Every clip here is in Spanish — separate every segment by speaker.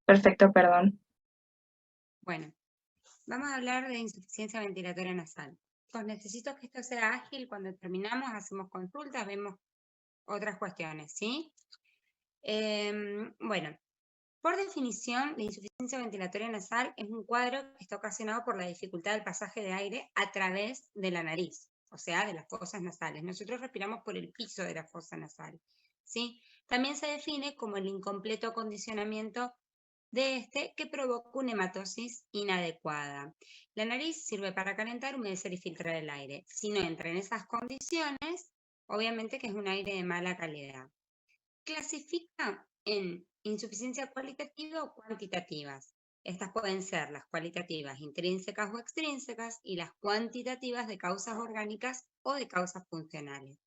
Speaker 1: Perfecto, perdón.
Speaker 2: Bueno, vamos a hablar de insuficiencia ventilatoria nasal. Pues necesito que esto sea ágil. Cuando terminamos, hacemos consultas, vemos otras cuestiones, ¿sí? Bueno, por definición, la insuficiencia ventilatoria nasal es un cuadro que está ocasionado por la dificultad del pasaje de aire a través de la nariz, o sea, de las fosas nasales. Nosotros respiramos por el piso de la fosa nasal, ¿sí? También se define como el incompleto acondicionamiento de este que provoca una hematosis inadecuada. La nariz sirve para calentar, humedecer y filtrar el aire. Si no entra en esas condiciones, obviamente que es un aire de mala calidad. Clasifica en insuficiencia cualitativa o cuantitativas. Estas pueden ser las cualitativas intrínsecas o extrínsecas y las cuantitativas de causas orgánicas o de causas funcionales.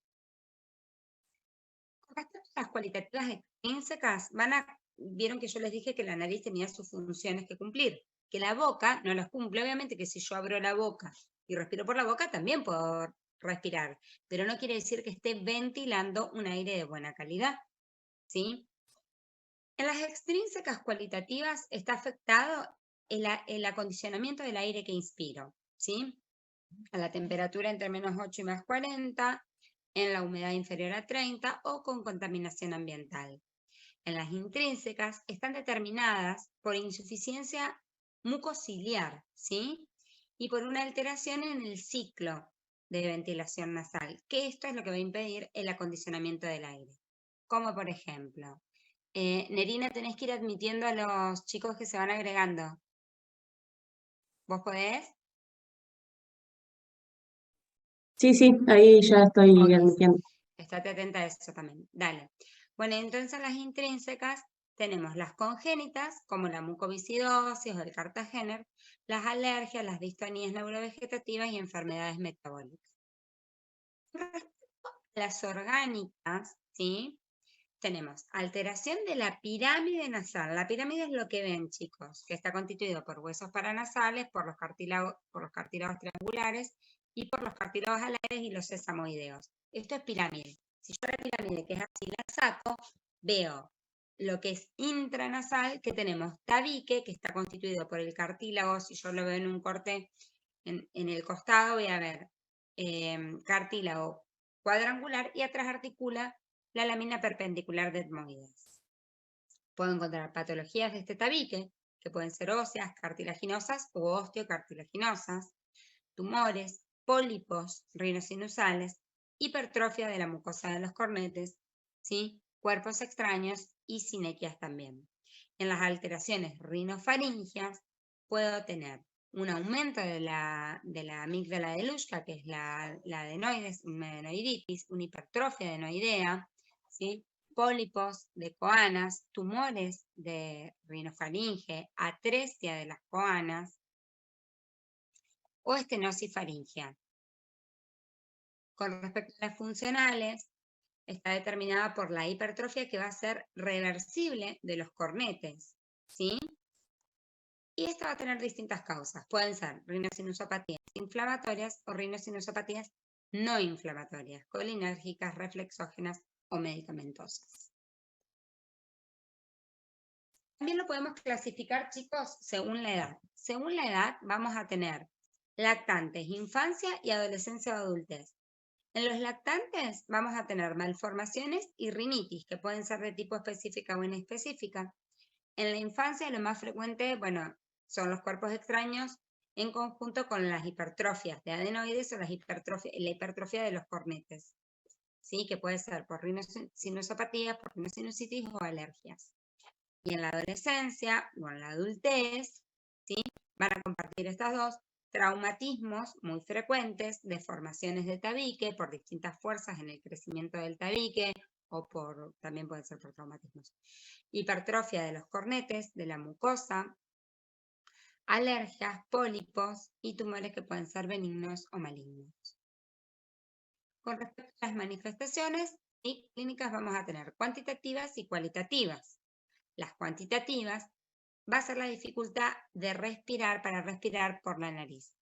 Speaker 2: Con respecto a las cualitativas extrínsecas, vieron que yo les dije que la nariz tenía sus funciones que cumplir, que la boca no las cumple. Obviamente que si yo abro la boca y respiro por la boca, también puedo respirar, pero no quiere decir que esté ventilando un aire de buena calidad, ¿sí? En las extrínsecas cualitativas está afectado el acondicionamiento del aire que inspiro, ¿sí? A la temperatura entre -8 y +40, en la humedad inferior a 30 o con contaminación ambiental. En las intrínsecas están determinadas por insuficiencia mucociliar, ¿sí? Y por una alteración en el ciclo de ventilación nasal, que esto es lo que va a impedir el acondicionamiento del aire. Como por ejemplo, Nerina, tenés que ir admitiendo a los chicos que se van agregando. ¿Vos podés?
Speaker 1: Sí, sí, ahí ya estoy
Speaker 2: Ok,
Speaker 1: admitiendo.
Speaker 2: estate atenta a eso también. Dale. Bueno, entonces las intrínsecas tenemos las congénitas, como la mucoviscidosis o el Cartagener, las alergias, las distonías neurovegetativas y enfermedades metabólicas. Las orgánicas, ¿sí? Tenemos alteración de la pirámide nasal. La pirámide es lo que ven, chicos, que está constituido por huesos paranasales, por los cartílagos triangulares y por los cartílagos alares y los sesamoideos. Esto es pirámide. Si yo la pirámide, que es así, la saco, veo lo que es intranasal, que tenemos tabique, que está constituido por el cartílago. Si yo lo veo en un corte en el costado, voy a ver cartílago cuadrangular y atrás articula la lámina perpendicular de etmoides. Puedo encontrar patologías de este tabique, que pueden ser óseas, cartilaginosas o osteocartilaginosas, tumores, pólipos rinosinusales, hipertrofia de la mucosa de los cornetes, ¿sí? Cuerpos extraños y sinequias también. En las alteraciones rinofaringias puedo tener un aumento de la amígdala de Luschka, que es la adenoides, una adenoiditis, una hipertrofia adenoidea, ¿sí? Pólipos de coanas, tumores de rinofaringe, atresia de las coanas o estenosis faringea. Con respecto a las funcionales, está determinada por la hipertrofia que va a ser reversible de los cornetes, ¿sí? Y esta va a tener distintas causas. Pueden ser rinosinusopatías inflamatorias o rinosinusopatías no inflamatorias, colinérgicas, reflexógenas o medicamentosas. También lo podemos clasificar, chicos, según la edad. Según la edad vamos a tener lactantes, infancia y adolescencia o adultez. En los lactantes vamos a tener malformaciones y rinitis, que pueden ser de tipo específica o inespecífica. En la infancia lo más frecuente, bueno, son los cuerpos extraños en conjunto con las hipertrofias de adenoides o la hipertrofia de los cornetes, ¿sí? Que puede ser por rinosinusopatías, por rinosinusitis o alergias. Y en la adolescencia o en la adultez, ¿sí? Van a compartir estas dos: traumatismos muy frecuentes, deformaciones de tabique por distintas fuerzas en el crecimiento del tabique o también pueden ser por traumatismos. Hipertrofia de los cornetes, de la mucosa, alergias, pólipos y tumores que pueden ser benignos o malignos. Con respecto a las manifestaciones clínicas vamos a tener cuantitativas y cualitativas. Las cuantitativas va a ser la dificultad de respirar para respirar por la nariz.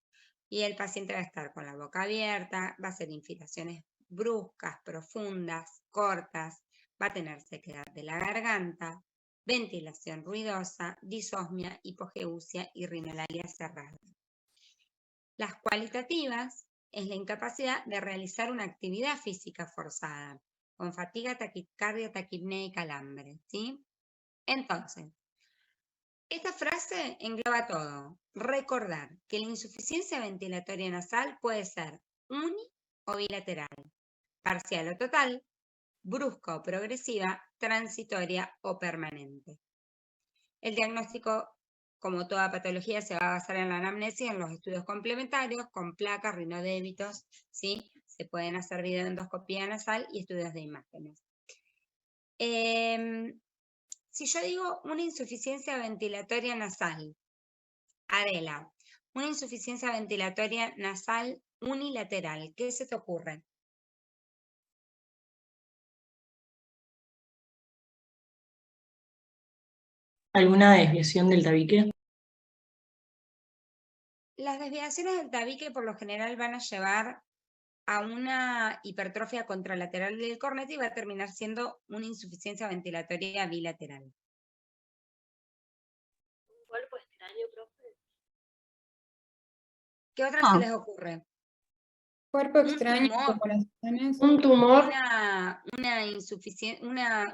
Speaker 2: Y el paciente va a estar con la boca abierta, va a hacer inspiraciones bruscas, profundas, cortas, va a tener sequedad de la garganta, ventilación ruidosa, disosmia, hipogeusia y rinolalia cerrada. Las cualitativas es la incapacidad de realizar una actividad física forzada, con fatiga, taquicardia, taquipnea y calambre, ¿sí? Entonces, esta frase engloba todo. Recordar que la insuficiencia ventilatoria nasal puede ser uni o bilateral, parcial o total, brusca o progresiva, transitoria o permanente. El diagnóstico, como toda patología, se va a basar en la anamnesis y en los estudios complementarios con placas, rinodébitos, ¿sí? Se pueden hacer videoendoscopía nasal y estudios de imágenes. Si yo digo una insuficiencia ventilatoria nasal, Adela, una insuficiencia ventilatoria nasal unilateral, ¿qué se te ocurre?
Speaker 1: ¿Alguna desviación del tabique?
Speaker 2: Las desviaciones del tabique por lo general van a llevar a una hipertrofia contralateral del cornete y va a terminar siendo una insuficiencia ventilatoria bilateral.
Speaker 3: Cuerpo extraño, profe.
Speaker 2: ¿Qué otra se les ocurre?
Speaker 4: Cuerpo
Speaker 2: Un
Speaker 4: extraño,
Speaker 2: tumor,
Speaker 4: comparaciones.
Speaker 1: Un tumor.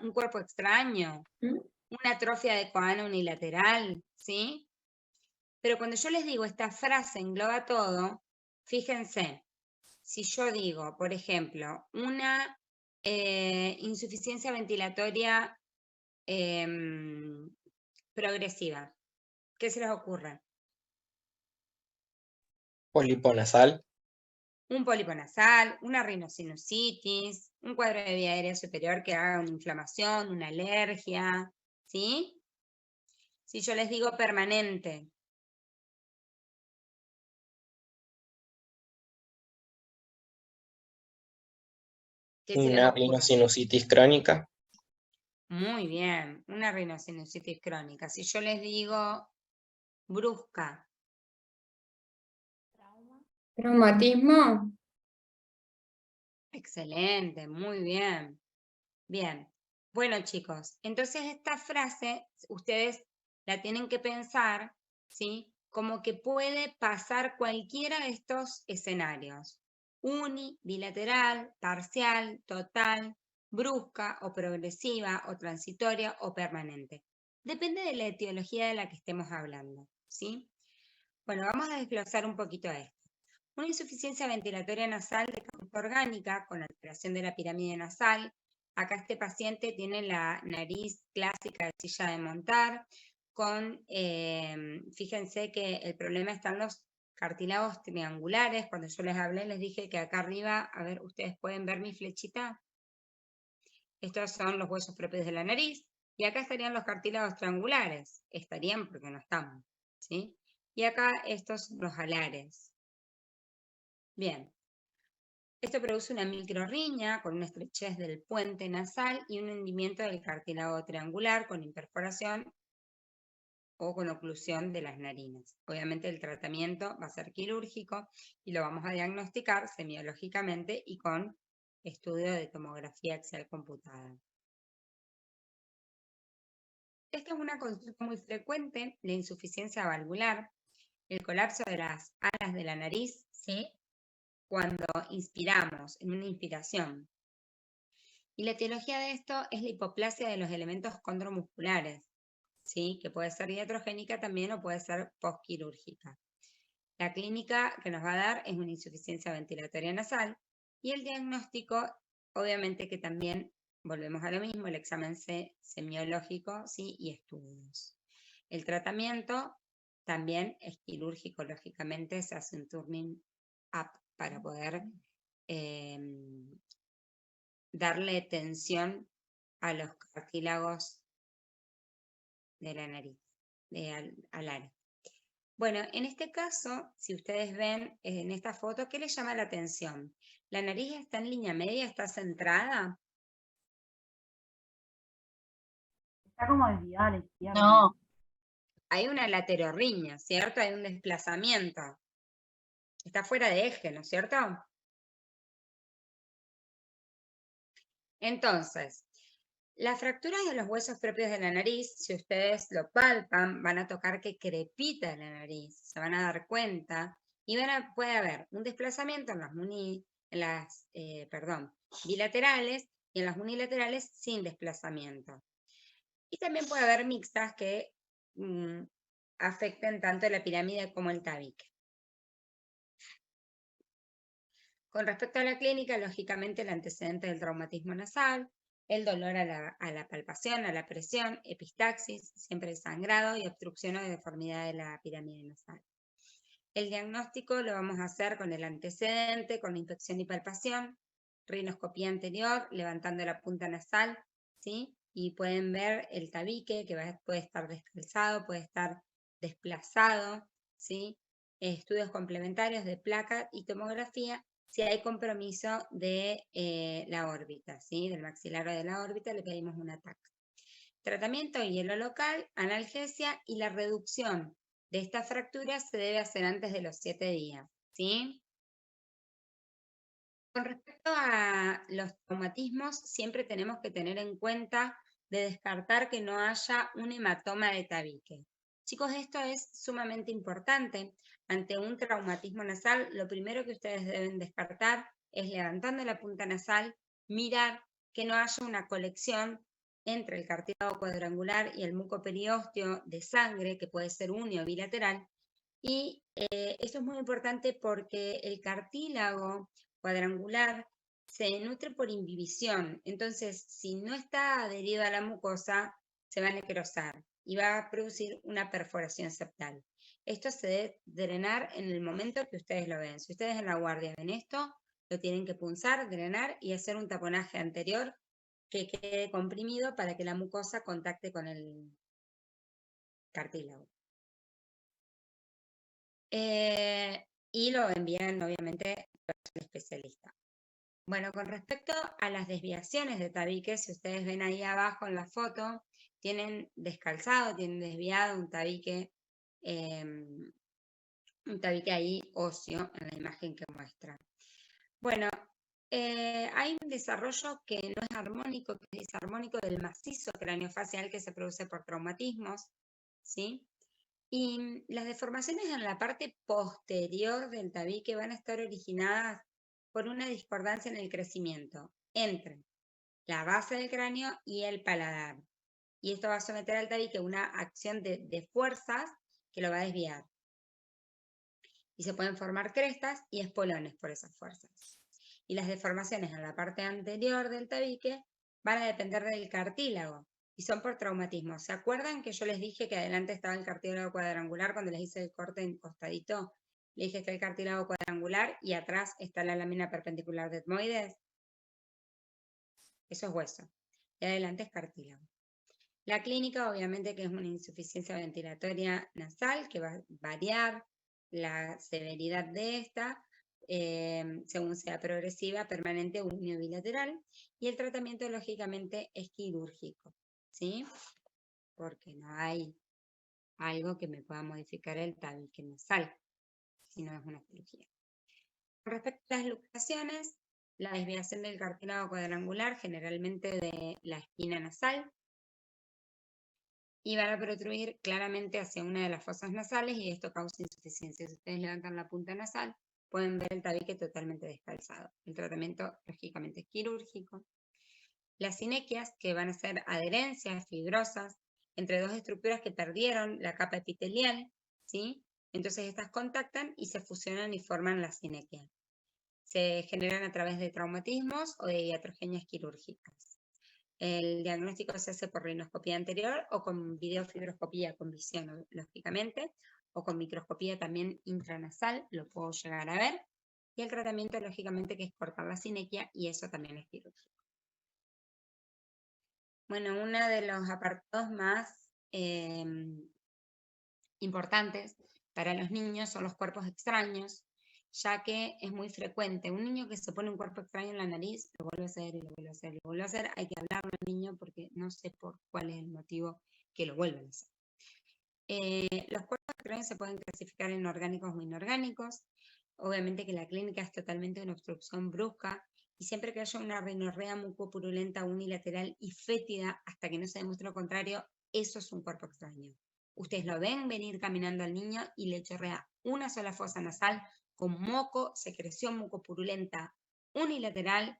Speaker 2: un cuerpo extraño, una atrofia de Cohen unilateral, ¿sí? Pero cuando yo les digo esta frase engloba todo, fíjense, si yo digo, por ejemplo, una insuficiencia ventilatoria progresiva, ¿qué se les ocurre?
Speaker 5: Pólipo nasal,
Speaker 2: Un pólipo nasal, una rinosinusitis, un cuadro de vía aérea superior que haga una inflamación, una alergia, ¿sí? Si yo les digo permanente, ¿qué se les
Speaker 5: una
Speaker 2: ocurre?
Speaker 5: rinosinusitis crónica,
Speaker 2: Muy bien, una rinosinusitis crónica. Si yo les digo brusca,
Speaker 4: Traumatismo.
Speaker 2: excelente, muy bien. Bien. Bueno, chicos, entonces esta frase ustedes la tienen que pensar, ¿sí? Como que puede pasar cualquiera de estos escenarios. Uni, bilateral, parcial, total, brusca o progresiva o transitoria o permanente. Depende de la etiología de la que estemos hablando, ¿sí? Bueno, vamos a desglosar un poquito esto. Una insuficiencia ventilatoria nasal de causa orgánica con alteración de la pirámide nasal. Acá este paciente tiene la nariz clásica de silla de montar, fíjense que el problema está en los cartílagos triangulares. Cuando yo les hablé, les dije que acá arriba, a ver, ustedes pueden ver mi flechita. Estos son los huesos propios de la nariz. Y acá estarían los cartílagos triangulares. Estarían porque no están, ¿sí? Y acá estos son los alares. Bien. Esto produce una microrriña con una estrechez del puente nasal y un hundimiento del cartílago triangular con imperforación o con oclusión de las narinas. Obviamente el tratamiento va a ser quirúrgico y lo vamos a diagnosticar semiológicamente y con estudio de tomografía axial computada. Esta es una consulta muy frecuente, la insuficiencia valvular, el colapso de las alas de la nariz, ¿sí? Cuando inspiramos, en una inspiración. Y la etiología de esto es la hipoplasia de los elementos condromusculares, ¿sí? Que puede ser iatrogénica también o puede ser postquirúrgica. La clínica que nos va a dar es una insuficiencia ventilatoria nasal y el diagnóstico, obviamente que también volvemos a lo mismo, el examen semiológico, ¿sí? Y estudios. El tratamiento también es quirúrgico, lógicamente se hace un turning up para poder darle tensión a los cartílagos de la nariz, alares. Bueno, en este caso, si ustedes ven en esta foto, ¿qué les llama la atención? ¿La nariz está en línea media, está centrada?
Speaker 3: Está como desviada a la izquierda.
Speaker 4: No.
Speaker 2: Hay una laterorriña, ¿cierto? Hay un desplazamiento. Está fuera de eje, ¿no es cierto? Entonces, Las fracturas de los huesos propios de la nariz, si ustedes lo palpan, van a tocar que crepita la nariz, se van a dar cuenta y puede haber un desplazamiento en las bilaterales y en las unilaterales sin desplazamiento. Y también puede haber mixtas que afecten tanto la pirámide como el tabique. Con respecto a la clínica, lógicamente el antecedente del traumatismo nasal, el dolor a la palpación, a la presión, epistaxis, siempre sangrado y obstrucción o deformidad de la pirámide nasal. El diagnóstico lo vamos a hacer con el antecedente, con la inspección y palpación, rinoscopía anterior, levantando la punta nasal, ¿sí? Y pueden ver el tabique que puede estar descalzado, puede estar desplazado, ¿sí? Estudios complementarios de placa y tomografía si hay compromiso de la órbita, ¿sí? Del maxilar o de la órbita, le pedimos un TAC. Tratamiento hielo local, analgesia y la reducción de esta fractura se debe hacer antes de los 7 días, ¿sí? Con respecto a los traumatismos, siempre tenemos que tener en cuenta de descartar que no haya un hematoma de tabique. Chicos, esto es sumamente importante. Ante un traumatismo nasal, lo primero que ustedes deben descartar es, levantando la punta nasal, mirar que no haya una colección entre el cartílago cuadrangular y el mucoperiósteo de sangre, que puede ser unio o bilateral. Y esto es muy importante porque el cartílago cuadrangular se nutre por imbibición. Entonces, si no está adherido a la mucosa, se va a necrosar y va a producir una perforación septal. Esto se debe drenar en el momento que ustedes lo ven. Si ustedes en la guardia ven esto, lo tienen que punzar, drenar y hacer un taponaje anterior que quede comprimido para que la mucosa contacte con el cartílago. Y lo envían, obviamente, al especialista. Bueno, con respecto a las desviaciones de tabique, si ustedes ven ahí abajo en la foto, tienen descalzado, tienen desviado un tabique ahí óseo en la imagen que muestra. Bueno, hay un desarrollo que no es armónico, que es disarmónico del macizo craneofacial que se produce por traumatismos, ¿sí? Y las deformaciones en la parte posterior del tabique van a estar originadas por una discordancia en el crecimiento entre la base del cráneo y el paladar. Y esto va a someter al tabique a una acción de fuerzas que lo va a desviar. Y se pueden formar crestas y espolones por esas fuerzas. Y las deformaciones en la parte anterior del tabique van a depender del cartílago y son por traumatismo. ¿Se acuerdan que yo les dije que adelante estaba el cartílago cuadrangular cuando les hice el corte en costadito? Le dije que está el cartílago cuadrangular y atrás está la lámina perpendicular de etmoides. Eso es hueso. Y adelante es cartílago. La clínica, obviamente, que es una insuficiencia ventilatoria nasal que va a variar la severidad de esta según sea progresiva, permanente o unilateral. Y el tratamiento, lógicamente, es quirúrgico, ¿sí? Porque no hay algo que me pueda modificar el tabique nasal, si no es una cirugía. Con respecto a las luxaciones, la desviación del cartílago cuadrangular, generalmente de la espina nasal, y van a protruir claramente hacia una de las fosas nasales y esto causa insuficiencia. Si ustedes levantan la punta nasal, pueden ver el tabique totalmente descalzado. El tratamiento, lógicamente, es quirúrgico. Las sinequias, que van a ser adherencias fibrosas entre dos estructuras que perdieron la capa epitelial, ¿sí? Entonces estas contactan y se fusionan y forman la sinequia. Se generan a través de traumatismos o de iatrogenias quirúrgicas. El diagnóstico se hace por rinoscopía anterior o con videofibroscopía con visión, lógicamente, o con microscopía también intranasal, lo puedo llegar a ver. Y el tratamiento, lógicamente, que es cortar la sinequia y eso también es quirúrgico. Bueno, uno de los apartados más importantes para los niños son los cuerpos extraños, ya que es muy frecuente. Un niño que se pone un cuerpo extraño en la nariz, lo vuelve a hacer y lo vuelve a hacer y lo vuelve a hacer. Hay que hablarle al niño porque no sé por cuál es el motivo que lo vuelven a hacer. Los cuerpos extraños se pueden clasificar en orgánicos o inorgánicos. Obviamente que la clínica es totalmente una obstrucción brusca Y siempre que haya una rinorrea mucopurulenta unilateral y fétida, hasta que no se demuestre lo contrario, eso es un cuerpo extraño. Ustedes lo ven venir caminando al niño y le chorrea una sola fosa nasal con moco, secreción mucopurulenta unilateral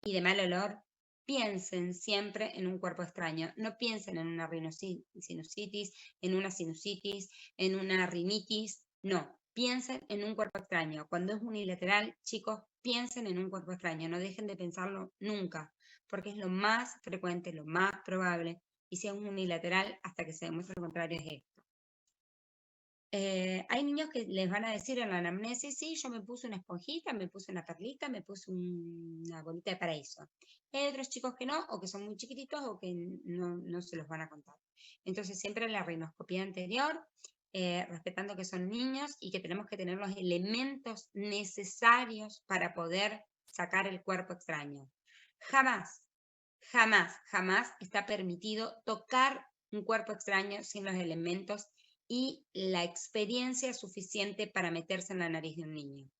Speaker 2: y de mal olor. Piensen siempre en un cuerpo extraño. No piensen en una sinusitis, en una sinusitis, en una rinitis. No, piensen en un cuerpo extraño. Cuando es unilateral, chicos, piensen en un cuerpo extraño. No dejen de pensarlo nunca, porque es lo más frecuente, lo más probable. Y si es unilateral, hasta que se demuestre lo contrario, es esto. Hay niños que les van a decir en la anamnesis, sí, yo me puse una esponjita, me puse una perlita, me puse una bolita de paraíso. Hay otros chicos que no, o que son muy chiquititos, o que no se los van a contar. Entonces, siempre la rinoscopía anterior, respetando que son niños y que tenemos que tener los elementos necesarios para poder sacar el cuerpo extraño. Jamás, jamás, jamás está permitido tocar un cuerpo extraño sin los elementos y la experiencia suficiente para meterse en la nariz de un niño.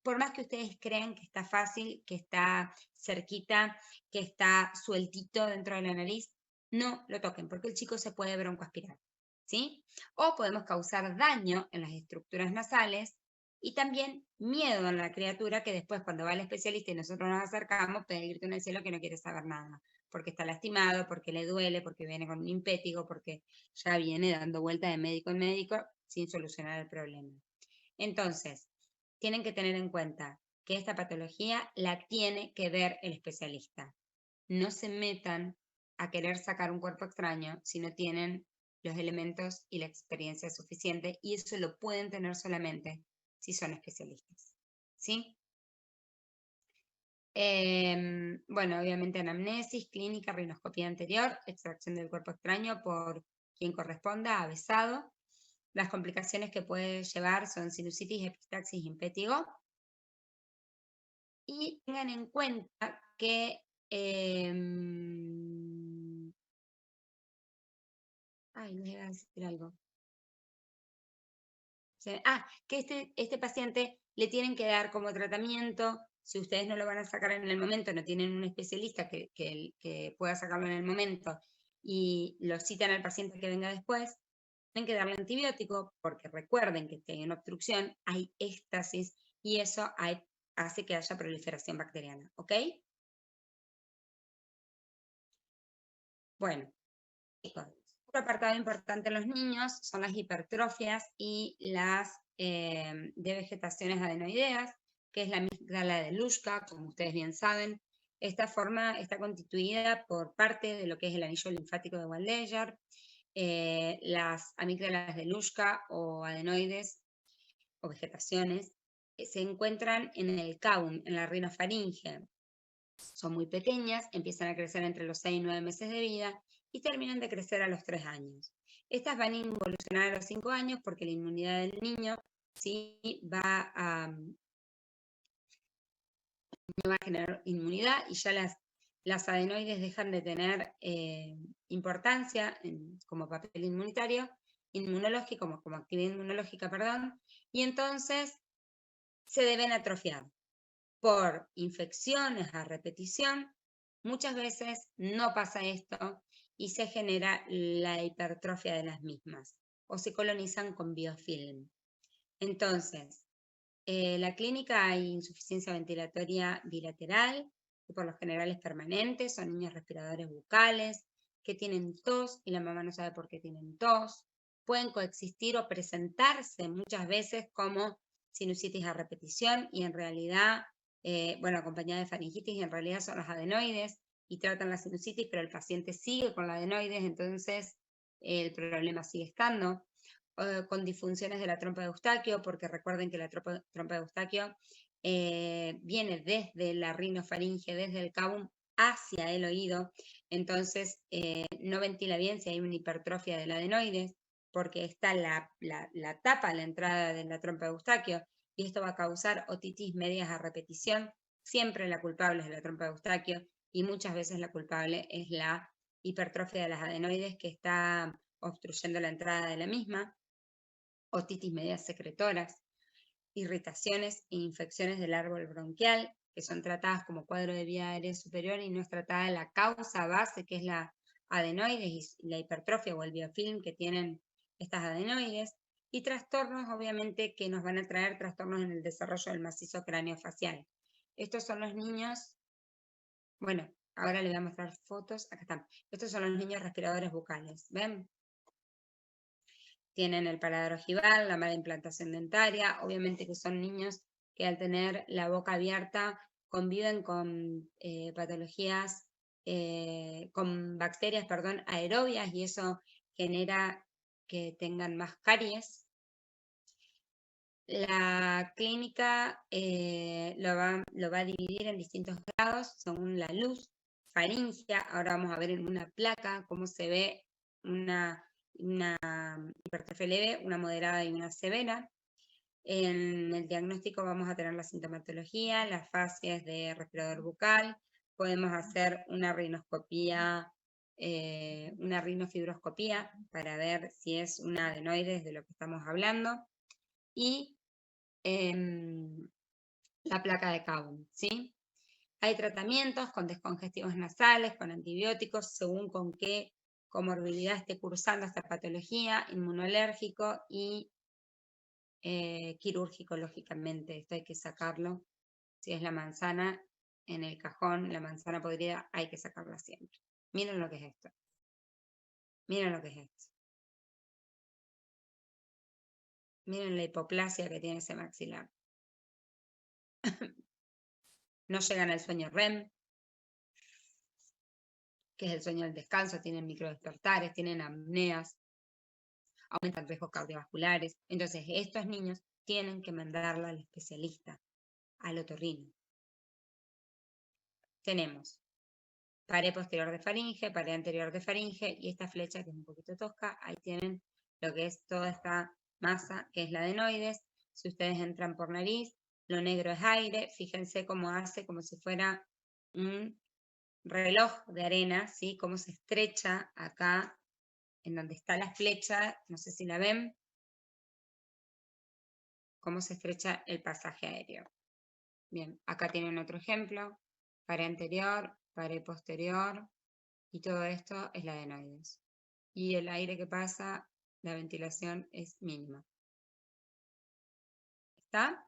Speaker 2: Por más que ustedes crean que está fácil, que está cerquita, que está sueltito dentro de la nariz, no lo toquen, porque el chico se puede broncoaspirar, ¿sí? O podemos causar daño en las estructuras nasales y también miedo en la criatura que después cuando va al especialista y nosotros nos acercamos, puede irte en el cielo que no quiere saber nada, porque está lastimado, porque le duele, porque viene con un impétigo, porque ya viene dando vuelta de médico en médico sin solucionar el problema. Entonces, tienen que tener en cuenta que esta patología la tiene que ver el especialista. No se metan a querer sacar un cuerpo extraño si no tienen los elementos y la experiencia suficiente, y eso lo pueden tener solamente si son especialistas, ¿sí? Bueno, obviamente anamnesis, clínica, rinoscopía anterior, extracción del cuerpo extraño por quien corresponda, avesado. Las complicaciones que puede llevar son sinusitis, epistaxis, impétigo. Y tengan en cuenta que ay, me iba a decir algo. Que este paciente le tienen que dar como tratamiento, si ustedes no lo van a sacar en el momento, no tienen un especialista que pueda sacarlo en el momento y lo citan al paciente que venga después, tienen que darle antibiótico porque recuerden que si hay una obstrucción, hay éstasis y eso hace que haya proliferación bacteriana, ¿ok? Bueno, chicos, otro apartado importante en los niños son las hipertrofias y las devegetaciones adenoideas, que es la amígdala de Luschka, como ustedes bien saben. Esta forma está constituida por parte de lo que es el anillo linfático de Waldeyer. Las amígdalas de Luschka o adenoides o vegetaciones se encuentran en el caum, en la rinofaringe. Son muy pequeñas, empiezan a crecer entre los 6 y 9 meses de vida y terminan de crecer a los 3 años. Estas van a involucionar a los 5 años porque la inmunidad del niño sí va a generar inmunidad y ya las adenoides dejan de tener importancia como papel inmunitario, inmunológico, como actividad inmunológica, perdón, y entonces se deben atrofiar por infecciones a repetición. Muchas veces no pasa esto y se genera la hipertrofia de las mismas o se colonizan con biofilm. Entonces, la clínica hay insuficiencia ventilatoria bilateral, que por lo general es permanente, son niños respiradores bucales, que tienen tos y la mamá no sabe por qué tienen tos. Pueden coexistir o presentarse muchas veces como sinusitis a repetición y en realidad, bueno, acompañada de faringitis, y en realidad son las adenoides y tratan la sinusitis, pero el paciente sigue con la adenoides, entonces el problema sigue estando. Con disfunciones de la trompa de Eustaquio, porque recuerden que la trompa de Eustaquio viene desde la rinofaringe, desde el caum hacia el oído, entonces no ventila bien si hay una hipertrofia del adenoides, porque está la tapa, la entrada de la trompa de Eustaquio, y esto va a causar otitis medias a repetición. Siempre la culpable es la trompa de Eustaquio, y muchas veces la culpable es la hipertrofia de las adenoides que está obstruyendo la entrada de la misma. Otitis medias secretoras, irritaciones e infecciones del árbol bronquial, que son tratadas como cuadro de vía aérea superior y no es tratada la causa base, que es la adenoides y la hipertrofia o el biofilm que tienen estas adenoides, y trastornos, obviamente, que nos van a traer trastornos en el desarrollo del macizo craneofacial. Estos son los niños, bueno, ahora les voy a mostrar fotos, acá están. Estos son los niños respiradores bucales, ¿ven? Tienen el paladar ojival, la mala implantación dentaria, obviamente que son niños que al tener la boca abierta conviven con patologías, con bacterias, perdón, aerobias, y eso genera que tengan más caries. La clínica lo va a dividir en distintos grados según la luz, faringea. Ahora vamos a ver en una placa cómo se ve una hipertrofia leve, una moderada y una severa. En el diagnóstico vamos a tener la sintomatología, las fases de respirador bucal, podemos hacer una rinoscopía, una rinofibroscopía para ver si es una adenoides de lo que estamos hablando, y la placa de Cowan, ¿sí? Hay tratamientos con descongestivos nasales, con antibióticos, según con qué comorbilidad esté cursando esta patología, inmunológico y quirúrgico, lógicamente. Esto hay que sacarlo. Si es la manzana en el cajón, la manzana podrida, hay que sacarla siempre. Miren lo que es esto. Miren lo que es esto. Miren la hipoplasia que tiene ese maxilar. No llegan al sueño REM, que es el sueño del descanso, tienen microdespertares, tienen apneas, aumentan riesgos cardiovasculares. Entonces, estos niños tienen que mandarla al especialista, al otorrino. Tenemos pared posterior de faringe, pared anterior de faringe, y esta flecha que es un poquito tosca, ahí tienen lo que es toda esta masa, que es la adenoides. Si ustedes entran por nariz, lo negro es aire, fíjense cómo hace como si fuera un reloj de arena, ¿sí? Cómo se estrecha acá, en donde está la flecha, no sé si la ven, cómo se estrecha el pasaje aéreo. Bien, acá tienen otro ejemplo, pared anterior, pared posterior, y todo esto es la adenoides. Y el aire que pasa, la ventilación es mínima. ¿Está?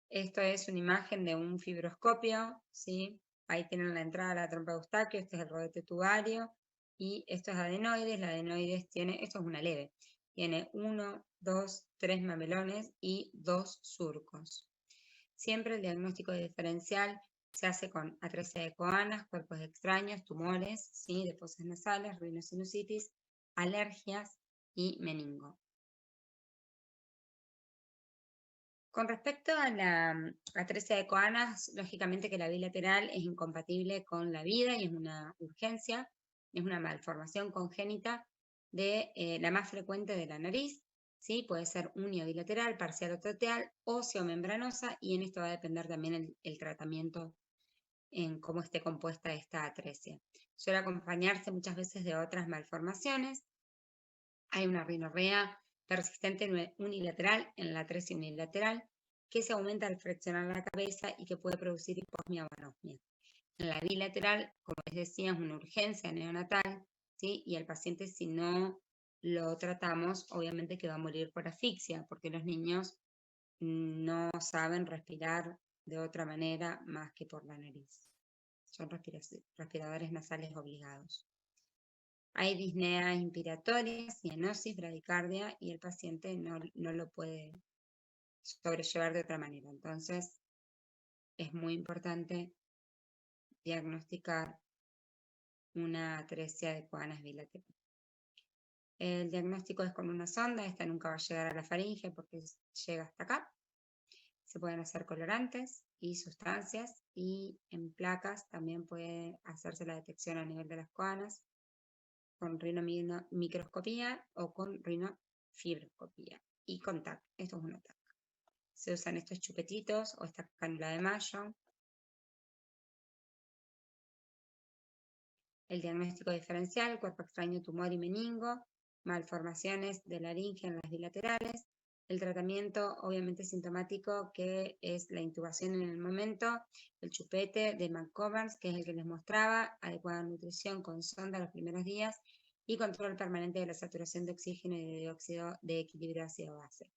Speaker 2: Esto es una imagen de un fibroscopio, ¿sí? Ahí tienen la entrada a la trompa de Eustaquio, este es el rodete tubario, y esto es adenoides. La adenoides tiene, esto es una leve, tiene 1, 2, 3 mamelones y 2 surcos. Siempre el diagnóstico diferencial se hace con atresia de Coanas, cuerpos extraños, tumores, ¿sí? De fosas nasales, rinosinusitis, alergias y meningo. Con respecto a la atresia de Coanas, lógicamente que la bilateral es incompatible con la vida y es una urgencia, es una malformación congénita de la más frecuente de la nariz, ¿sí? Puede ser unibilateral, parcial o total, óseo membranosa, y en esto va a depender también el tratamiento en cómo esté compuesta esta atresia. Suele acompañarse muchas veces de otras malformaciones. Hay una rinorrea persistente unilateral en la atresia unilateral, que se aumenta al flexionar la cabeza y que puede producir hiposmia o anosmia. En la bilateral, como les decía, es una urgencia neonatal, ¿sí? Y el paciente, si no lo tratamos, obviamente que va a morir por asfixia, porque los niños no saben respirar de otra manera más que por la nariz. Son respiradores nasales obligados. Hay disneas inspiratorias, cianosis, bradicardia, y el paciente no lo puede sobrellevar de otra manera. Entonces, es muy importante diagnosticar una atresia de Coanas bilateral. El diagnóstico es con una sonda, esta nunca va a llegar a la faringe porque llega hasta acá. Se pueden hacer colorantes y sustancias, y en placas también puede hacerse la detección a nivel de las coanas con rinomicroscopía o con rinofibroscopía y con TAC. Esto es una TAC. Se usan estos chupetitos o esta cánula de Mayo. El diagnóstico diferencial, cuerpo extraño, tumor y meningo, malformaciones de laringe en las bilaterales, el tratamiento obviamente sintomático, que es la intubación en el momento, el chupete de McGovern, que es el que les mostraba, adecuada nutrición con sonda los primeros días y control permanente de la saturación de oxígeno y de dióxido de equilibrio ácido-base.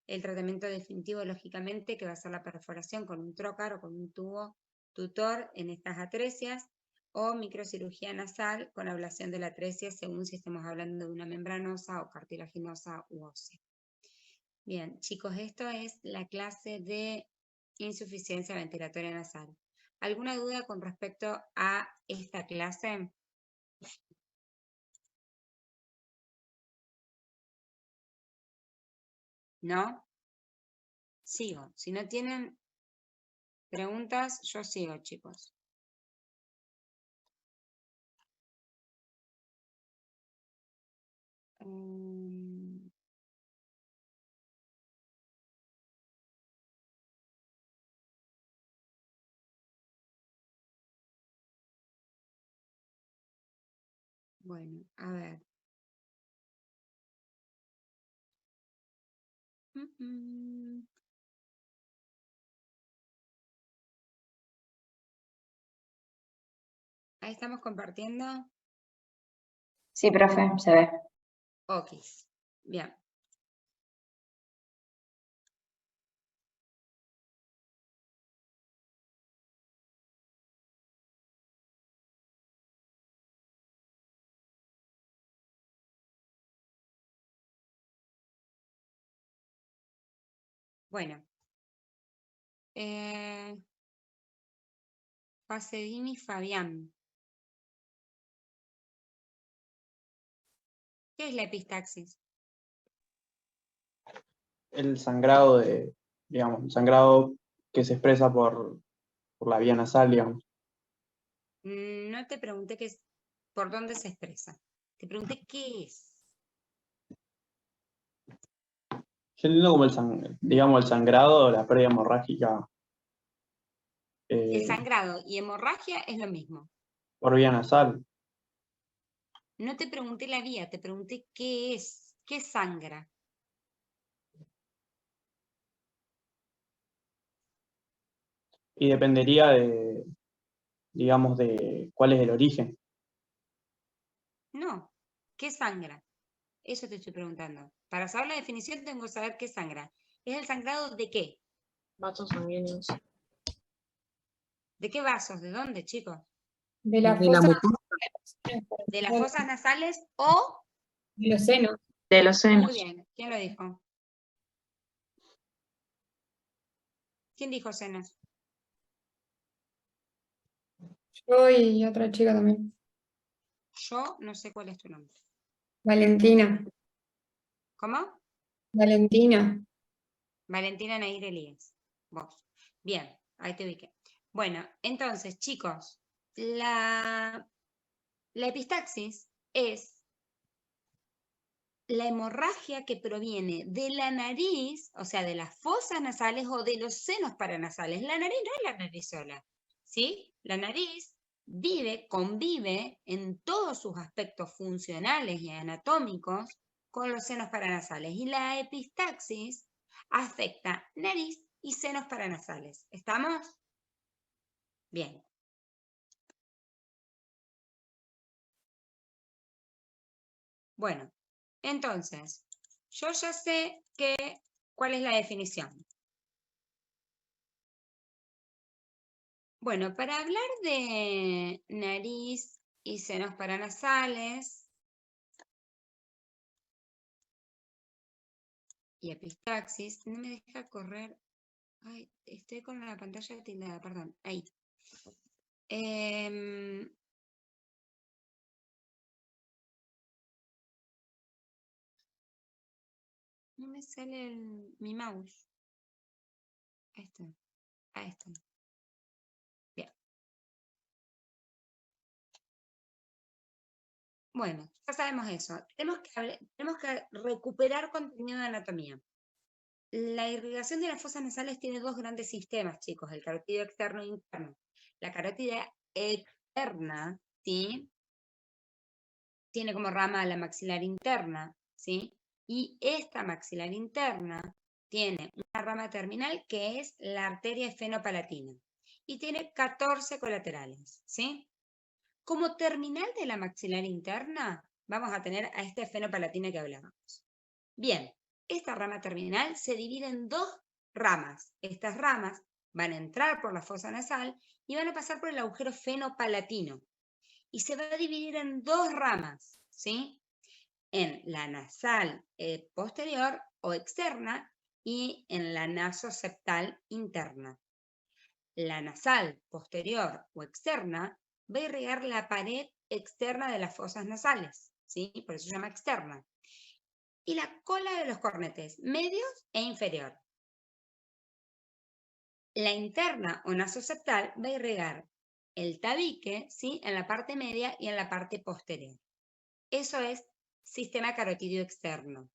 Speaker 2: El tratamiento definitivo, lógicamente, que va a ser la perforación con un trocar o con un tubo tutor en estas atresias, o microcirugía nasal con ablación de la atresia, según si estamos hablando de una membranosa o cartilaginosa u ósea. Bien, chicos, esto es la clase de insuficiencia ventilatoria nasal. ¿Alguna duda con respecto a esta clase? ¿No? Sigo. Si no tienen preguntas, yo sigo, chicos. Bueno, a ver. Ahí estamos compartiendo.
Speaker 6: Sí, profe, se ve.
Speaker 2: Ok, bien. Bueno. Pasedini Fabián. ¿Qué es la epistaxis?
Speaker 7: El sangrado digamos, el sangrado que se expresa por la vía nasal, digamos.
Speaker 2: No te pregunté por dónde se expresa. Te pregunté qué es.
Speaker 7: Yo entiendo como el sangrado, la pérdida hemorrágica.
Speaker 2: El sangrado y hemorragia es lo mismo.
Speaker 7: Por vía nasal.
Speaker 2: No te pregunté la vía, te pregunté qué es. ¿Qué sangra?
Speaker 7: Y dependería digamos, de cuál es el origen.
Speaker 2: No. ¿Qué sangra? Eso te estoy preguntando. Para saber la definición tengo que saber qué sangra. ¿Es el sangrado de qué?
Speaker 1: Vasos sanguíneos.
Speaker 2: ¿De qué vasos? ¿De dónde, chicos?
Speaker 4: De la
Speaker 1: De la
Speaker 4: fosa
Speaker 1: mucosa.
Speaker 2: ¿De las fosas nasales o...?
Speaker 4: de los senos.
Speaker 1: De los
Speaker 2: Muy
Speaker 1: senos.
Speaker 2: bien. ¿Quién lo dijo? ¿Quién dijo senos?
Speaker 4: Yo y otra chica también.
Speaker 2: Yo no sé cuál es tu nombre.
Speaker 4: Valentina.
Speaker 2: ¿Cómo?
Speaker 4: Valentina.
Speaker 2: Valentina Nair Elías. Vos. Bien, ahí te ubiqué. Bueno, entonces, chicos, la epistaxis es la hemorragia que proviene de la nariz, o sea, de las fosas nasales o de los senos paranasales. La nariz no es la nariz sola, ¿sí? La nariz convive en todos sus aspectos funcionales y anatómicos con los senos paranasales. Y la epistaxis afecta nariz y senos paranasales. ¿Estamos? Bien. Bueno, entonces, yo ya sé cuál es la definición. Bueno, para hablar de nariz y senos paranasales y epistaxis, no me deja correr. Ay, estoy con la pantalla tildada, perdón. Ahí. No me sale mi mouse. Ahí está. Ahí está. Bien. Bueno, ya sabemos eso. Tenemos que recuperar contenido de anatomía. La irrigación de las fosas nasales tiene dos grandes sistemas, chicos, el carótido externo e interno. La carótida externa, ¿sí? Tiene como rama la maxilar interna, ¿sí? Y esta maxilar interna tiene una rama terminal que es la arteria esfenopalatina y tiene 14 colaterales, ¿sí? Como terminal de la maxilar interna vamos a tener a esta esfenopalatina que hablábamos. Bien, esta rama terminal se divide en 2 ramas. Estas ramas van a entrar por la fosa nasal y van a pasar por el agujero fenopalatino. Y se va a dividir en 2 ramas, ¿sí? En la nasal posterior o externa y en la nasoseptal interna. La nasal posterior o externa va a irrigar la pared externa de las fosas nasales, ¿sí? Por eso se llama externa. Y la cola de los cornetes, medios e inferior. La interna o nasoseptal va a irrigar el tabique, ¿sí? En la parte media y en la parte posterior. Eso es sistema carotídeo externo.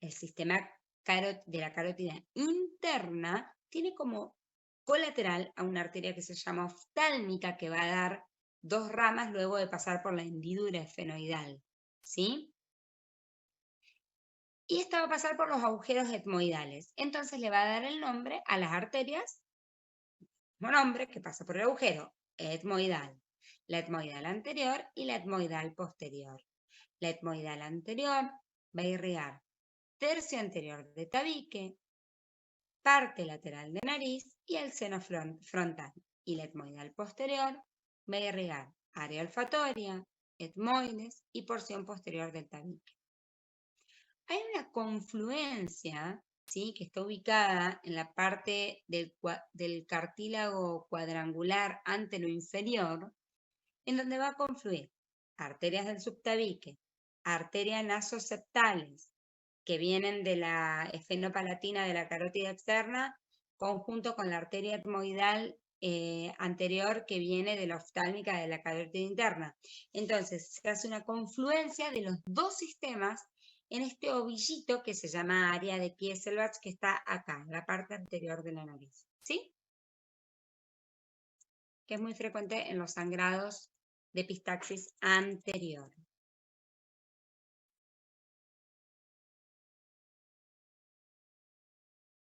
Speaker 2: El sistema de la carótida interna tiene como colateral a una arteria que se llama oftálmica, que va a dar 2 ramas luego de pasar por la hendidura esfenoidal, ¿sí? Y esta va a pasar por los agujeros etmoidales. Entonces le va a dar el nombre a las arterias, mismo nombre, que pasa por el agujero etmoidal. La etmoidal anterior y la etmoidal posterior. La etmoidal anterior va a irrigar tercio anterior de tabique, parte lateral de nariz y el seno frontal. Y la etmoidal posterior va a irrigar área olfatoria, etmoides y porción posterior del tabique. Hay una confluencia, ¿sí? Que está ubicada en la parte del cartílago cuadrangular antero-inferior, en donde va a confluir arterias del subtabique, arterias nasoseptales, que vienen de la esfenopalatina de la carótida externa, conjunto con la arteria etmoidal anterior que viene de la oftálmica de la carótida interna. Entonces, se hace una confluencia de los 2 sistemas en este ovillito que se llama área de Kieselbach, que está acá, en la parte anterior de la nariz, ¿sí? Que es muy frecuente en los sangrados de epistaxis anterior.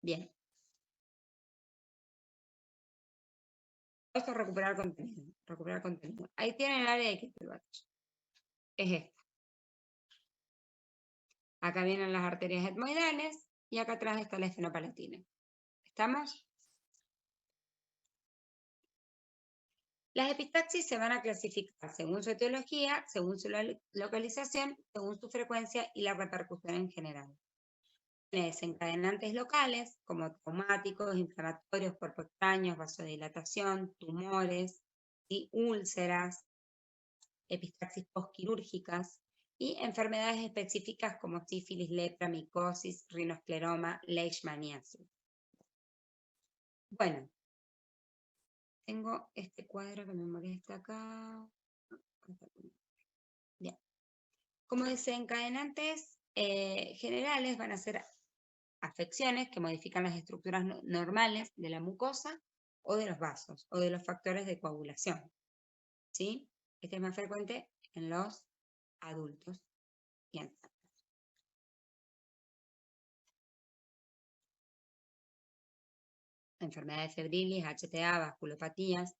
Speaker 2: Bien. Esto es recuperar contenido. Ahí tienen el área de Kieselbach. Es esta. Acá vienen las arterias etmoidales y acá atrás está la esfenopalatina. ¿Estamos? Las epistaxis se van a clasificar según su etiología, según su localización, según su frecuencia y la repercusión en general. Tiene desencadenantes locales, como traumáticos, inflamatorios, cuerpos extraños, vasodilatación, tumores, y úlceras, epistaxis postquirúrgicas, y enfermedades específicas como sífilis, lepra, micosis, rinoscleroma, leishmaniasis. Bueno, tengo este cuadro que me molesta acá. Bien. Como desencadenantes generales van a ser afecciones que modifican las estructuras normales de la mucosa o de los vasos o de los factores de coagulación, ¿sí? Este es más frecuente en los adultos y ancianos. Enfermedades febriles, HTA, vasculopatías,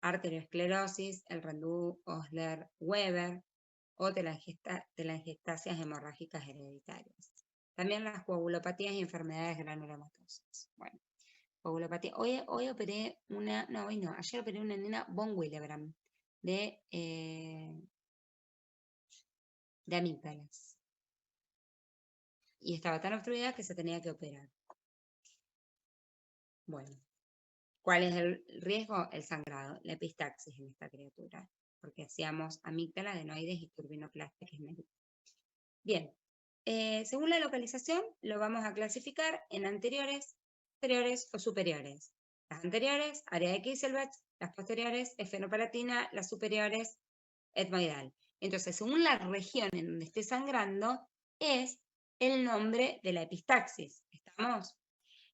Speaker 2: arteriosclerosis, el Rendu, Osler, Weber o telangiectasias hemorrágicas hereditarias. También las coagulopatías y enfermedades granulomatosas. Bueno, coagulopatía. Hoy operé una, no, hoy no, ayer operé una nena von Willebrand de amígdalas. Y estaba tan obstruida que se tenía que operar. Bueno, ¿cuál es el riesgo? El sangrado, la epistaxis en esta criatura, porque hacíamos amígdala, adenoides y turbinoplastia, que es médica. Bien, según la localización, lo vamos a clasificar en anteriores, posteriores o superiores. Las anteriores, área de Kieselbach, las posteriores, esfenopalatina, las superiores, etmoidal. Entonces, según la región en donde esté sangrando, es el nombre de la epistaxis. ¿Estamos?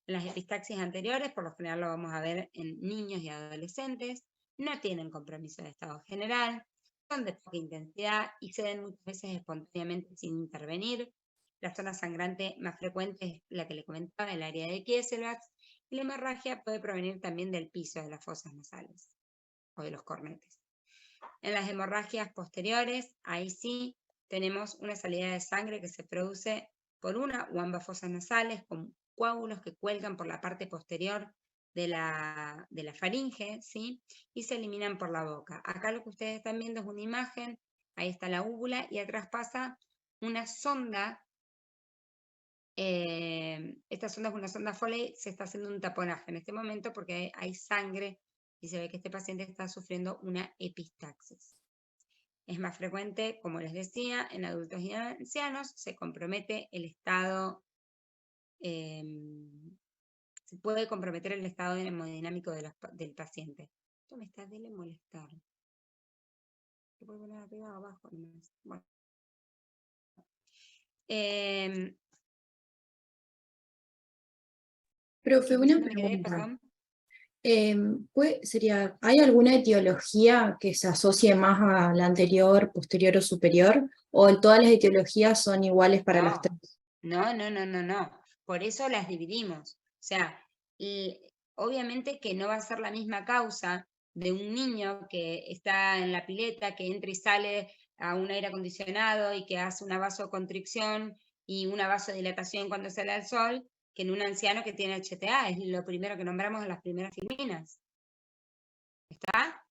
Speaker 2: En las epistaxis anteriores, por lo general lo vamos a ver en niños y adolescentes, no tienen compromiso de estado general, son de poca intensidad y se den muchas veces espontáneamente sin intervenir. La zona sangrante más frecuente es la que le comentaba, el área de Kieselbach, y la hemorragia puede provenir también del piso de las fosas nasales o de los cornetes. En las hemorragias posteriores, ahí sí tenemos una salida de sangre que se produce por una o ambas fosas nasales con coágulos que cuelgan por la parte posterior de la faringe, ¿sí? Y se eliminan por la boca. Acá lo que ustedes están viendo es una imagen, ahí está la úvula y atrás pasa una sonda. Esta sonda es una sonda Foley, se está haciendo un taponaje en este momento porque hay sangre y se ve que este paciente está sufriendo una epistaxis. Es más frecuente, como les decía, en adultos y ancianos, se compromete el estado, se puede comprometer el estado hemodinámico del paciente. Esto me está de molestar. ¿Lo puedo poner arriba o abajo? Bueno.
Speaker 8: Profe, una
Speaker 2: ¿dónde me quedé?
Speaker 8: pregunta.
Speaker 2: Perdón.
Speaker 8: ¿Hay alguna etiología que se asocie más a la anterior, posterior o superior? ¿O todas las etiologías son iguales para las tres?
Speaker 2: No. Por eso las dividimos. O sea, obviamente que no va a ser la misma causa de un niño que está en la pileta, que entra y sale a un aire acondicionado y que hace una vasoconstricción y una vasodilatación cuando sale al sol, que en un anciano que tiene HTA. Es lo primero que nombramos en las primeras filminas. ¿Está?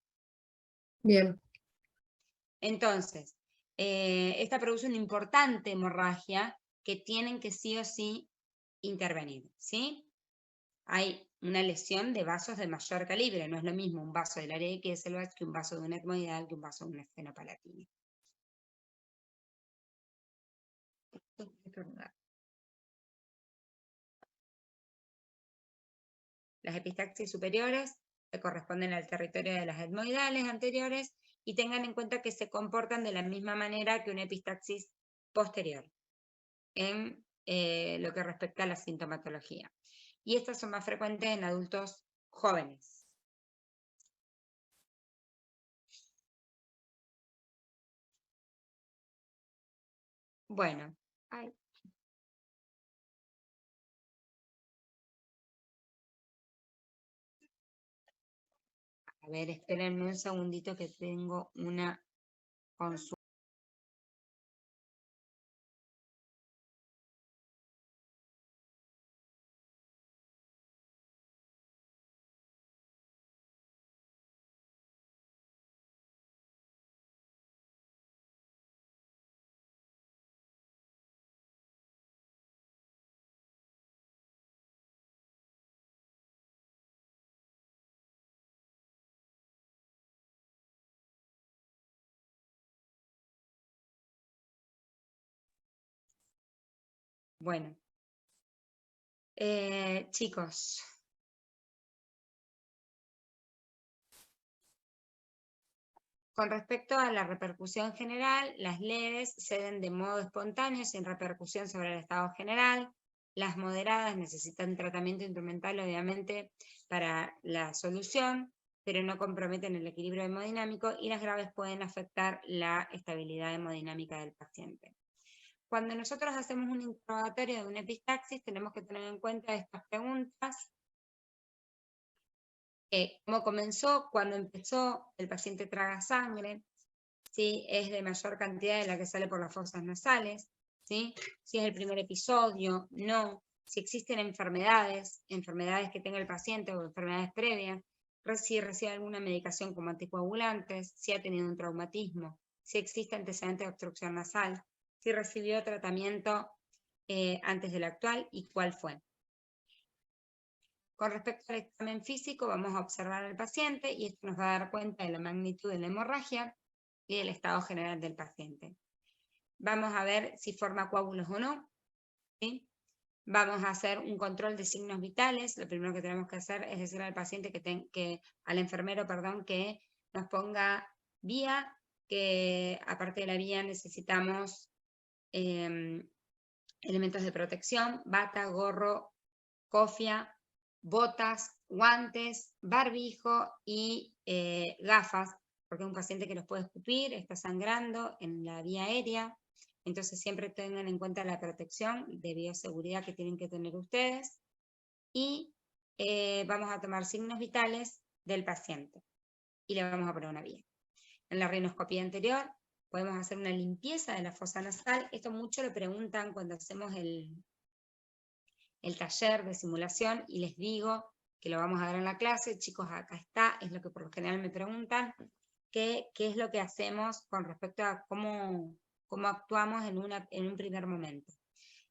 Speaker 8: Bien.
Speaker 2: Entonces, esta produce una importante hemorragia que tienen que sí o sí intervenir, ¿sí? Hay una lesión de vasos de mayor calibre, no es lo mismo un vaso del área de Kieselbach que un vaso de un etmoidal que un vaso de un esfenopalatino. Las epistaxis superiores se corresponden al territorio de las etmoidales anteriores y tengan en cuenta que se comportan de la misma manera que una epistaxis posterior en lo que respecta a la sintomatología. Y estas son más frecuentes en adultos jóvenes. Bueno, a ver, espérenme un segundito que tengo una consulta. Bueno, chicos, con respecto a la repercusión general, las leves ceden de modo espontáneo sin repercusión sobre el estado general. Las moderadas necesitan tratamiento instrumental, obviamente, para la solución, pero no comprometen el equilibrio hemodinámico, y las graves pueden afectar la estabilidad hemodinámica del paciente. Cuando nosotros hacemos un interrogatorio de una epistaxis, tenemos que tener en cuenta estas preguntas. ¿Cómo comenzó? ¿Cuándo empezó? ¿El paciente traga sangre? ¿Sí? ¿Es de mayor cantidad de la que sale por las fosas nasales? ¿Sí? Si es el primer episodio, no. Si existen enfermedades que tenga el paciente o enfermedades previas, si recibe alguna medicación como anticoagulantes, si ha tenido un traumatismo, si existe antecedente de obstrucción nasal, si recibió tratamiento antes del actual y cuál fue. Con respecto al examen físico, vamos a observar al paciente y esto nos va a dar cuenta de la magnitud de la hemorragia y del estado general del paciente. Vamos a ver si forma coágulos o no, ¿sí? Vamos a hacer un control de signos vitales. Lo primero que tenemos que hacer es decirle al paciente al enfermero, perdón, que nos ponga vía, que aparte de la vía necesitamos elementos de protección, bata, gorro, cofia, botas, guantes, barbijo y gafas, porque es un paciente que los puede escupir, está sangrando en la vía aérea, Entonces siempre tengan en cuenta la protección de bioseguridad que tienen que tener ustedes. Y vamos a tomar signos vitales del paciente y le vamos a poner una vía. En la rinoscopía anterior podemos hacer una limpieza de la fosa nasal. Esto mucho lo preguntan cuando hacemos el taller de simulación y les digo que lo vamos a ver en la clase. Chicos, acá está, es lo que por lo general me preguntan, qué es lo que hacemos con respecto a cómo actuamos en un primer momento.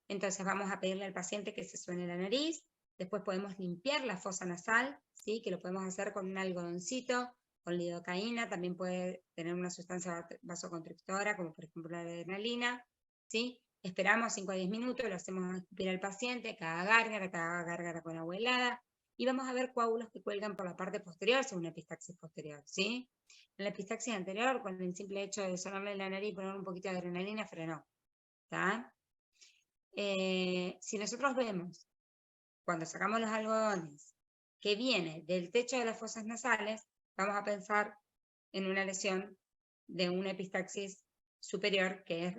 Speaker 2: Entonces vamos a pedirle al paciente que se suene la nariz, después podemos limpiar la fosa nasal, ¿sí? Que lo podemos hacer con un algodoncito, con lidocaína, también puede tener una sustancia vasoconstrictora, como por ejemplo la adrenalina, ¿sí? Esperamos 5 a 10 minutos, lo hacemos escupir al paciente, cada gárgara con agua helada, y vamos a ver coágulos que cuelgan por la parte posterior, según una epistaxis posterior, ¿sí? En la epistaxis anterior, con el simple hecho de sonarle la nariz y poner un poquito de adrenalina, frenó, ¿está? Si nosotros vemos, cuando sacamos los algodones, que viene del techo de las fosas nasales, vamos a pensar en una lesión de una epistaxis superior que es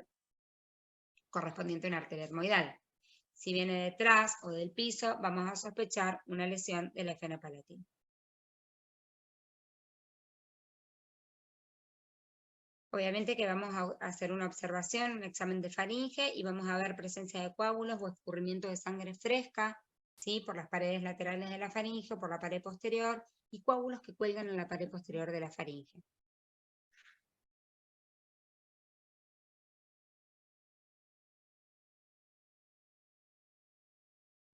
Speaker 2: correspondiente a una arteria etmoidal. Si viene detrás o del piso, vamos a sospechar una lesión de la efenopalatina. Obviamente que vamos a hacer una observación, un examen de faringe y vamos a ver presencia de coágulos o escurrimiento de sangre fresca, ¿sí? Por las paredes laterales de la faringe o por la pared posterior y coágulos que cuelgan en la pared posterior de la faringe.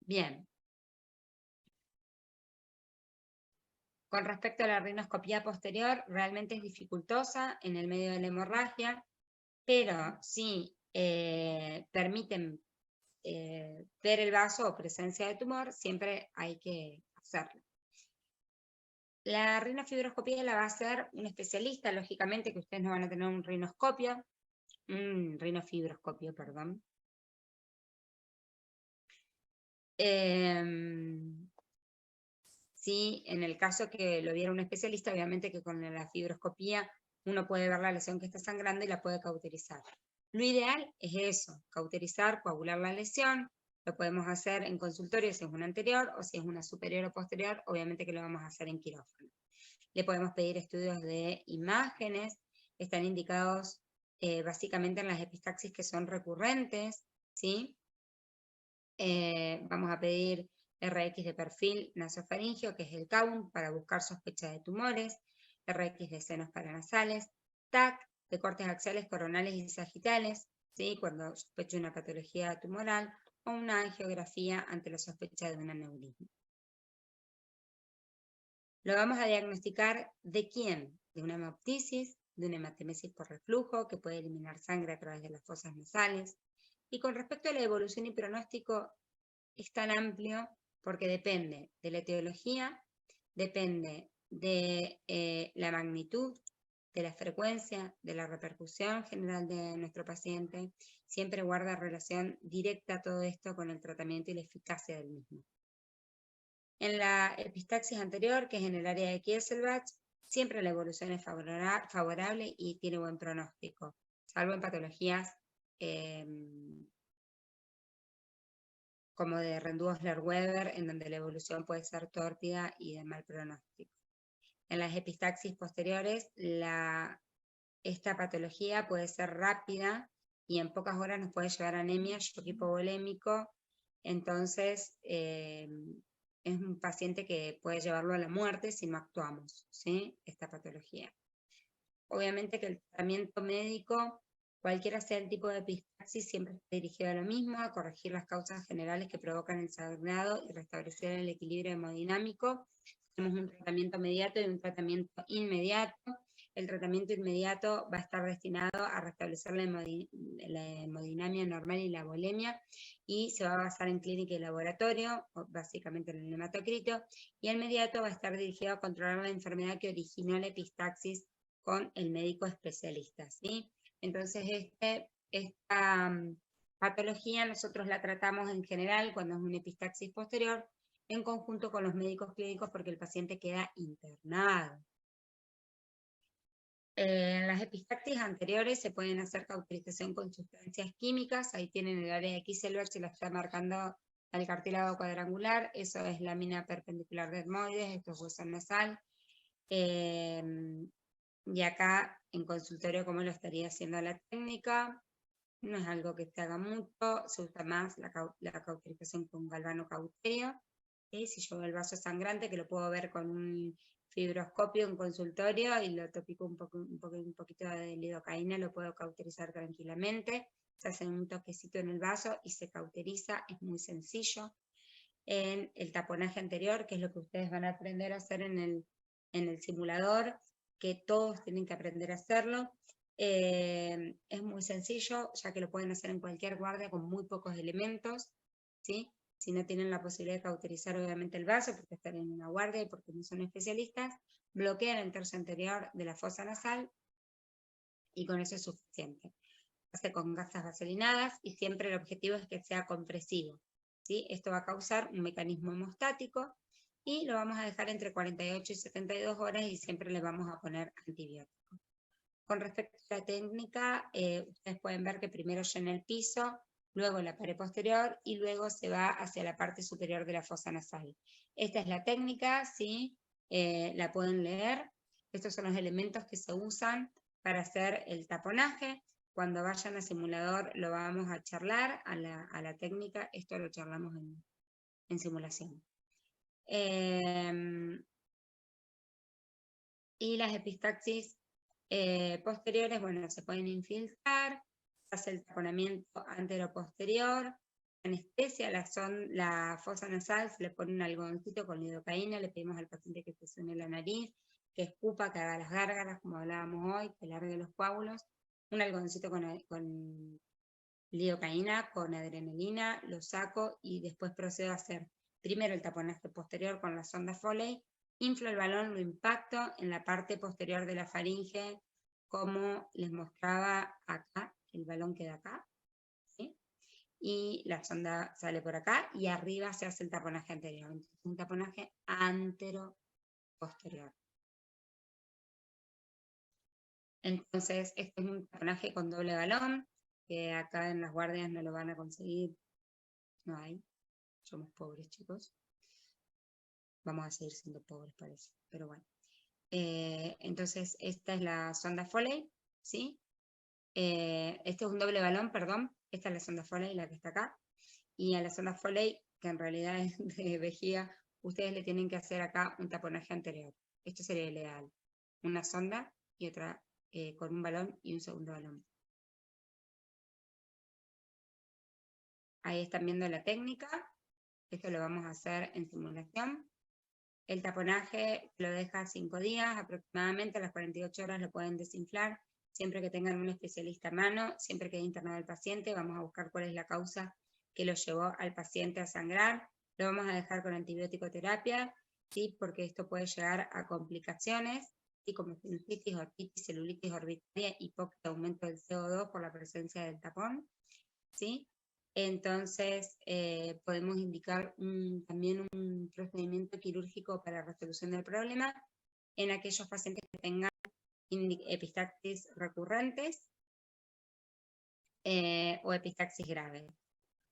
Speaker 2: Bien. Con respecto a la rinoscopía posterior, realmente es dificultosa en el medio de la hemorragia, pero si permiten ver el vaso o presencia de tumor, siempre hay que hacerlo. La rinofibroscopía la va a hacer un especialista, lógicamente que ustedes no van a tener un rinofibroscopio, perdón. Sí, en el caso que lo viera un especialista, obviamente que con la fibroscopía uno puede ver la lesión que está sangrando y la puede cauterizar. Lo ideal es eso, cauterizar, coagular la lesión. Lo podemos hacer en consultorio si es una anterior o si es una superior o posterior, obviamente que lo vamos a hacer en quirófano. Le podemos pedir estudios de imágenes, están indicados básicamente en las epistaxis que son recurrentes, ¿sí? Vamos a pedir RX de perfil nasofaringeo, que es el CAUM, para buscar sospecha de tumores, RX de senos paranasales, TAC de cortes axiales coronales y sagitales, ¿sí? Cuando sospecho una patología tumoral, o una angiografía ante la sospecha de un aneurisma. Lo vamos a diagnosticar ¿de quién? De una hemoptisis, de una hematemesis por reflujo, que puede eliminar sangre a través de las fosas nasales. Y con respecto a la evolución y pronóstico, es tan amplio porque depende de la etiología, depende de la magnitud, de la frecuencia, de la repercusión general de nuestro paciente. Siempre guarda relación directa todo esto con el tratamiento y la eficacia del mismo. En la epistaxis anterior, que es en el área de Kieselbach, siempre la evolución es favorable y tiene buen pronóstico, salvo en patologías como de Renduosler-Weber, en donde la evolución puede ser tórpida y de mal pronóstico. En las epistaxis posteriores, esta patología puede ser rápida y en pocas horas nos puede llevar a anemia, shock hipovolémico. Entonces, es un paciente que puede llevarlo a la muerte si no actuamos, ¿sí? Esta patología. Obviamente que el tratamiento médico, cualquiera sea el tipo de epistaxis, siempre está dirigido a lo mismo, a corregir las causas generales que provocan el sangrado y restablecer el equilibrio hemodinámico. Tenemos un tratamiento inmediato y un tratamiento inmediato. El tratamiento inmediato va a estar destinado a restablecer la hemodinamia normal y la volemia, y se va a basar en clínica y laboratorio, básicamente en el hematocrito, y el inmediato va a estar dirigido a controlar la enfermedad que originó la epistaxis con el médico especialista, ¿sí? Entonces, esta patología nosotros la tratamos en general cuando es una epistaxis posterior, en conjunto con los médicos clínicos porque el paciente queda internado. En las epistaxis anteriores se pueden hacer cauterización con sustancias químicas. Ahí tienen el área de Kieselberg, se la está marcando al cartílago cuadrangular. Eso es lámina perpendicular de etmoides, esto es hueso nasal. Y acá en consultorio, ¿cómo lo estaría haciendo la técnica? No es algo que se haga mucho, se usa más la cauterización con galvano cauterio. Si yo veo el vaso sangrante, que lo puedo ver con un fibroscopio en consultorio y lo topico un poquito de lidocaína, lo puedo cauterizar tranquilamente. Se hace un toquecito en el vaso y se cauteriza, es muy sencillo. En el taponaje anterior, que es lo que ustedes van a aprender a hacer en el simulador, que todos tienen que aprender a hacerlo, es muy sencillo, ya que lo pueden hacer en cualquier guardia con muy pocos elementos, ¿sí? Si no tienen la posibilidad de cauterizar obviamente el vaso, porque están en una guardia y porque no son especialistas, bloquean el tercio anterior de la fosa nasal y con eso es suficiente. Se hace con gasas vaselinadas y siempre el objetivo es que sea compresivo, ¿sí? Esto va a causar un mecanismo hemostático y lo vamos a dejar entre 48 y 72 horas y siempre le vamos a poner antibiótico. Con respecto a la técnica, ustedes pueden ver que primero llena el piso, luego la pared posterior y luego se va hacia la parte superior de la fosa nasal. Esta es la técnica, ¿sí? La pueden leer. Estos son los elementos que se usan para hacer el taponaje. Cuando vayan al simulador lo vamos a charlar a la técnica. Esto lo charlamos en simulación. Y las epistaxis posteriores, bueno, se pueden infiltrar, se hace el taponamiento antero-posterior, anestesia, la fosa nasal, se le pone un algodoncito con lidocaína, le pedimos al paciente que se suene la nariz, que escupa, que haga las gárgaras, como hablábamos hoy, que largue los coágulos, un algodoncito con lidocaína, con adrenalina, lo saco y después procedo a hacer primero el taponaje posterior con la sonda Foley, inflo el balón, lo impacto en la parte posterior de la faringe, como les mostraba acá, el balón queda acá, ¿sí? Y la sonda sale por acá, y arriba se hace el taponaje anterior. Entonces, un taponaje antero-posterior. Entonces, este es un taponaje con doble balón, que acá en las guardias no lo van a conseguir, no hay, somos pobres chicos. Vamos a seguir siendo pobres, parece, pero bueno. Entonces, esta es la sonda Foley, ¿sí? Este es un doble balón, perdón. Esta es la sonda Foley, la que está acá. Y a la sonda Foley, que en realidad es de vejiga, ustedes le tienen que hacer acá un taponaje anterior. Esto sería ideal. Una sonda y otra con un balón y un segundo balón. Ahí están viendo la técnica. Esto lo vamos a hacer en simulación. El taponaje lo deja 5 días, aproximadamente a las 48 horas lo pueden desinflar. Siempre que tengan un especialista a mano, siempre que haya internado al paciente, vamos a buscar cuál es la causa que lo llevó al paciente a sangrar. Lo vamos a dejar con antibiótico terapia, ¿sí? Porque esto puede llegar a complicaciones, ¿sí? Como sinusitis, otitis, celulitis orbitaria y poco aumento del CO2 por la presencia del tapón, ¿sí? Entonces, podemos indicar también un procedimiento quirúrgico para resolución del problema en aquellos pacientes que tengan epistaxis recurrentes o epistaxis grave.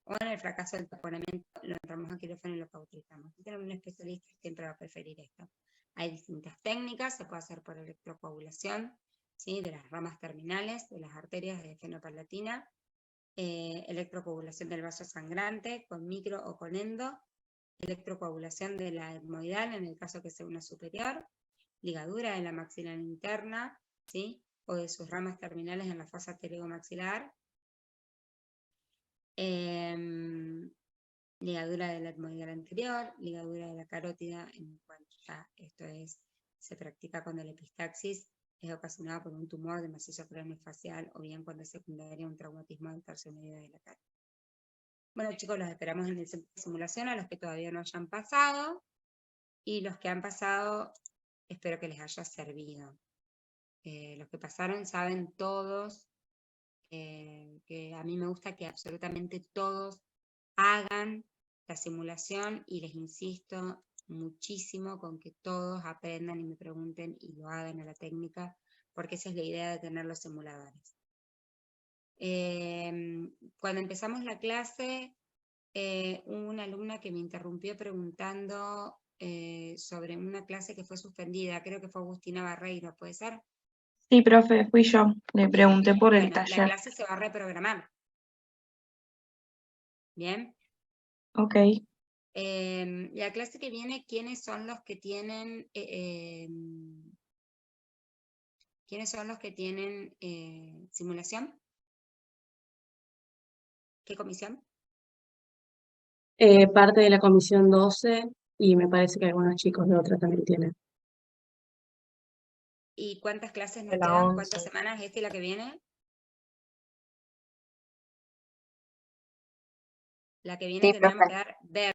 Speaker 2: O en el fracaso del taponamiento, lo entramos a quirófano y lo cauterizamos. Si tienen un especialista, siempre va a preferir esto. Hay distintas técnicas, se puede hacer por electrocoagulación, ¿sí? De las ramas terminales, de las arterias de fenopalatina, electrocoagulación del vaso sangrante con micro o con endo, electrocoagulación de la etmoidal en el caso que sea una superior, ligadura de la maxila interna, ¿sí? O de sus ramas terminales en la fosa pterygomaxilar, ligadura de la etmoidal anterior, ligadura de la carótida, bueno, ya esto se practica cuando la epistaxis es ocasionada por un tumor de macizo craneofacial o bien cuando es secundaria un traumatismo del tercio medio de la cara. Bueno chicos, los esperamos en el centro de simulación, a los que todavía no hayan pasado, y los que han pasado, espero que les haya servido. Los que pasaron saben todos que a mí me gusta que absolutamente todos hagan la simulación, y les insisto muchísimo con que todos aprendan y me pregunten y lo hagan a la técnica, porque esa es la idea de tener los simuladores. Cuando empezamos la clase, hubo una alumna que me interrumpió preguntando sobre una clase que fue suspendida, creo que fue Agustina Barreiro, ¿puede ser?
Speaker 9: Sí, profe, fui yo. Le pregunté por el
Speaker 2: Bueno, la
Speaker 9: taller.
Speaker 2: clase se va a reprogramar. Bien.
Speaker 9: Ok.
Speaker 2: La clase que viene, ¿quiénes son los que tienen simulación? ¿Qué comisión?
Speaker 10: Parte de la comisión 12 y me parece que algunos chicos de otra también tienen.
Speaker 2: ¿Y cuántas clases nos
Speaker 1: De la
Speaker 2: quedan?
Speaker 1: 11.
Speaker 2: ¿Cuántas semanas esta y la que viene? La que viene
Speaker 6: Sí,
Speaker 2: tendríamos
Speaker 6: profe.
Speaker 2: que dar ver.